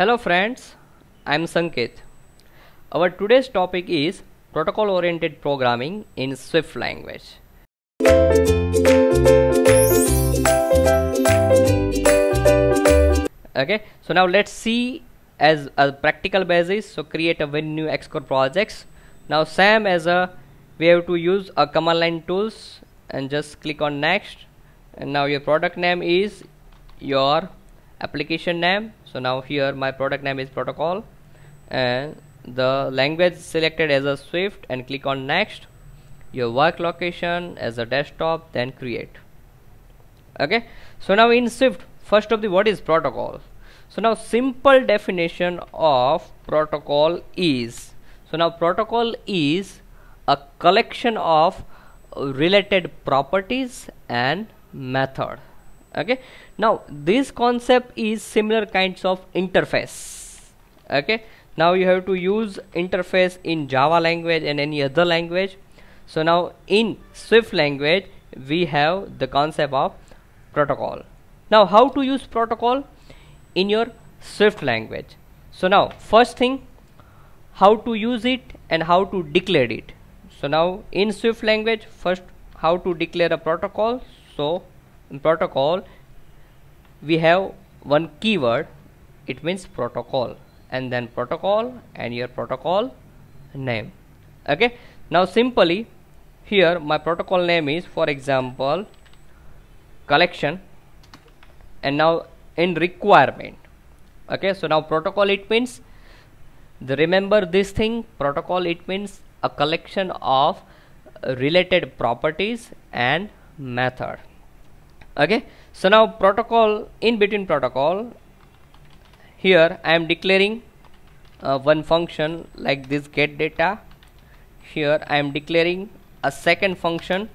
Hello friends, I am Sanket. Our today's topic is protocol oriented programming in Swift language. Okay, so now let's see as a practical basis. So create a new Xcode projects. Now same as we have to use a command line tools and just click on next, and now your product name is your application name. So now here my product name is protocol and the language selected as a Swift, and click on next. Your work location as a desktop, then create. Okay, so now in Swift, first of the what is protocol? So now simple definition of protocol is, so now protocol is a collection of related properties and method. Okay, now this concept is similar kinds of interface. Okay, now you have to use interface in Java language and any other language. So now in Swift language we have the concept of protocol. Now how to use protocol in your Swift language? So now first thing, how to use it and how to declare it. So now in Swift language, first how to declare a protocol. So in protocol we have one keyword, it means protocol, and then protocol and your protocol name. Okay, now simply here my protocol name is, for example, collection, and now in requirement. Okay, so now protocol, it means remember this thing, protocol it means a collection of related properties and method. Okay, so now protocol, in between protocol, here I am declaring one function like this get data. Here I am declaring a second function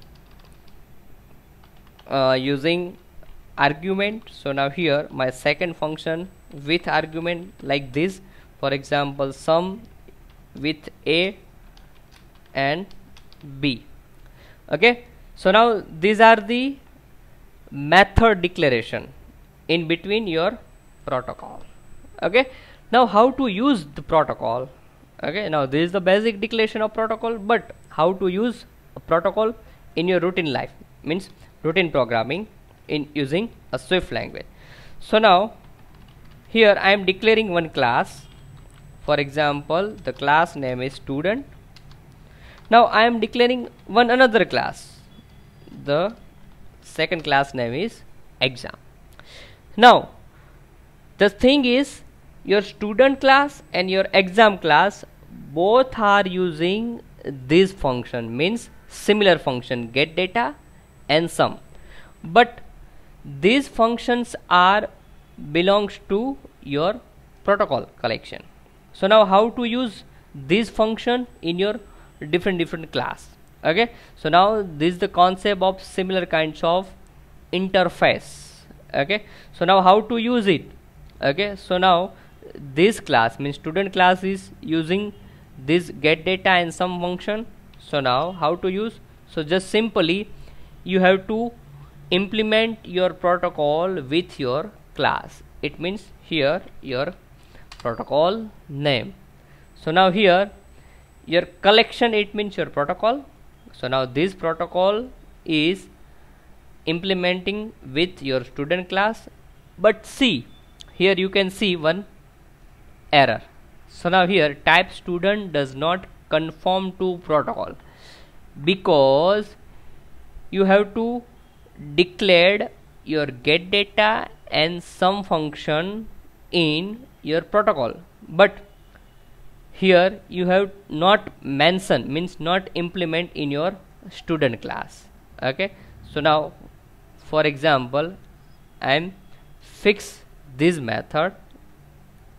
using argument. So now here my second function with argument like this, for example sum with A and B. Okay, so now these are the method declaration in between your protocol. Okay, now how to use the protocol? Okay, now this is the basic declaration of protocol, but how to use a protocol in your routine life, means routine programming in using a Swift language. So now here I am declaring one class, for example the class name is student. Now I am declaring one another class, the second class name is exam. Now the thing is, your student class and your exam class both are using this function, means similar function get data and sum, but these functions are belongs to your protocol collection. So now how to use this function in your different class? Okay, so now this is the concept of similar kinds of interface. Okay, so now how to use it? Okay, so now this class, means student class, is using this get data and sum function. So now how to use? So just simply you have to implement your protocol with your class. It means here your protocol name. So now here your collection, it means your protocol. So now this protocol is implementing with your student class, but see here you can see one error. So now here type student does not conform to protocol, because you have to declare your get data and sum function in your protocol, but here you have not mention, means not implement in your student class. Okay, so now for example I am fix this method.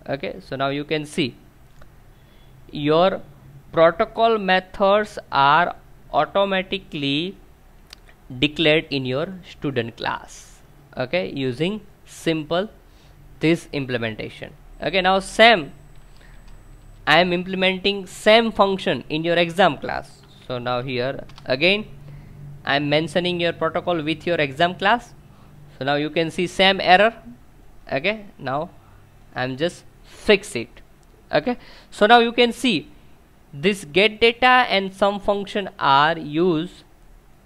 Okay, so now you can see your protocol methods are automatically declared in your student class. Okay, using simple this implementation. Okay, now same I am implementing same function in your exam class. So now here again I am mentioning your protocol with your exam class. So now you can see same error. Okay, now I am just fix it. Okay, so now you can see this get data and sum function are used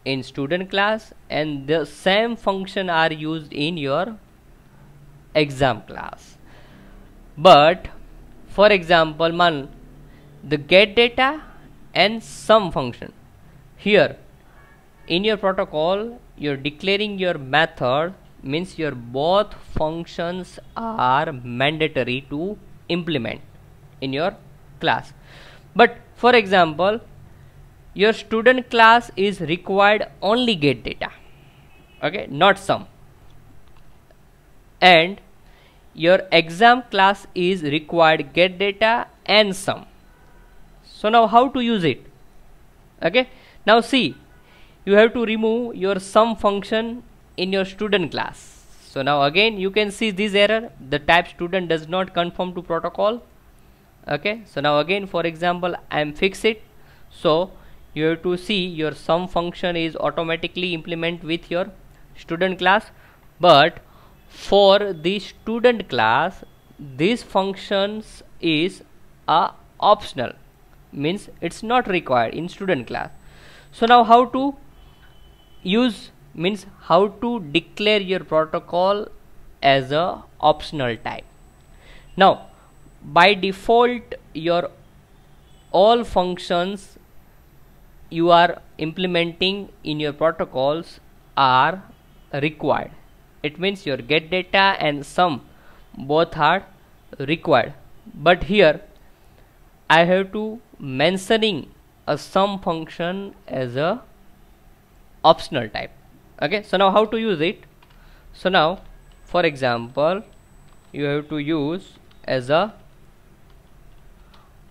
in student class, and the same function are used in your exam class. But for example, the get data and sum function, here in your protocol you're declaring your method, means your both functions are mandatory to implement in your class. But for example, your student class is required only get data, okay, not sum, and your exam class is required get data and sum. So now how to use it? Okay, now see, you have to remove your sum function in your student class. So now again you can see this error, the type student does not conform to protocol. Okay, so now again, for example, I am fix it. So you have to see your sum function is automatically implement with your student class, but for the student class these functions is optional, means it's not required in student class. So now how to use, means how to declare your protocol as a optional type. Now by default your all functions you are implementing in your protocols are required. It means your get data and sum both are required, but here I have to mentioning a sum function as a optional type. Okay, so now how to use it? So now for example, you have to use as a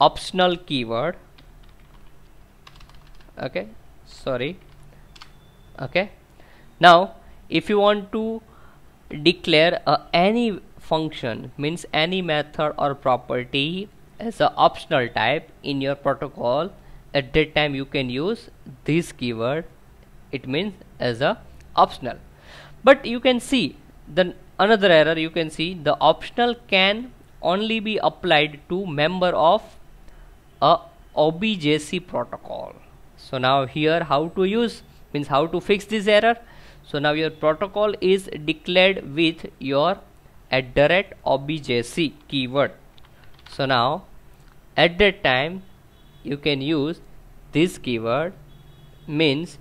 optional keyword. Okay, sorry. Okay, now if you want to declare any function, means any method or property as a optional type in your protocol, at that time you can use this keyword, it means as a optional. But you can see the another error, you can see the optional can only be applied to member of a OBJC protocol. So now here how to use, means how to fix this error. So now your protocol is declared with your @OBJC keyword. So now at that time you can use this keyword, means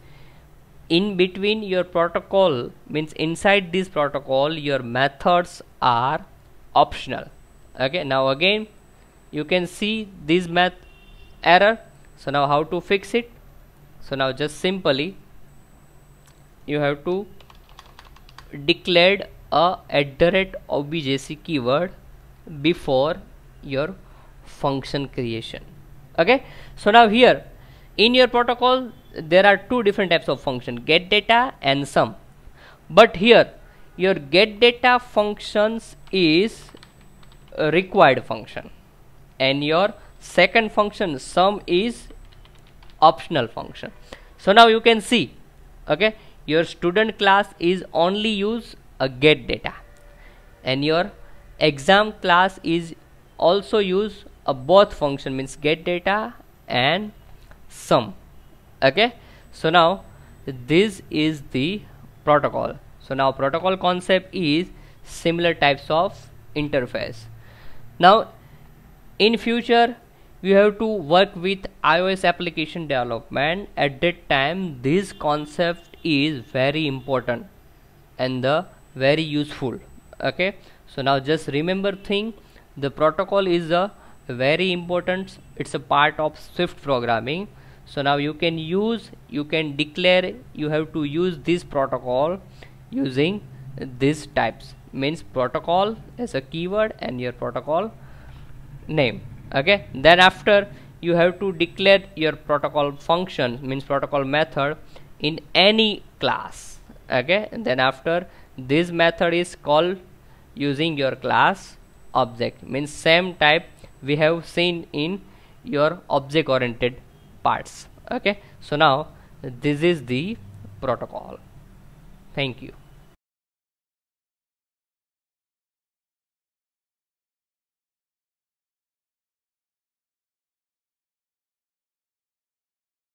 in between your protocol, means inside this protocol your methods are optional. Okay, now again you can see this math error. So now how to fix it? So now just simply you have to declared a @OBJC keyword before your function creation. Okay, so now here in your protocol there are two different types of function, get data and sum, but here your get data functions is a required function and your second function sum is optional function. So now you can see, okay, your student class is only use a get data and your exam class is also use a both function, means get data and sum. Okay, so now this is the protocol. So now protocol concept is similar types of interface. Now in future we have to work with iOS application development. At that time this concept is very important and very useful. Okay, so now just remember thing, the protocol is a very important, it's a part of Swift programming. So now you can use, you can declare, you have to use this protocol using these types, means protocol as a keyword and your protocol name. Okay, then after you have to declare your protocol function, means protocol method in any class. Okay, and then after this method is called using your class object, means same type we have seen in your object oriented parts. Okay, so now this is the protocol. Thank you.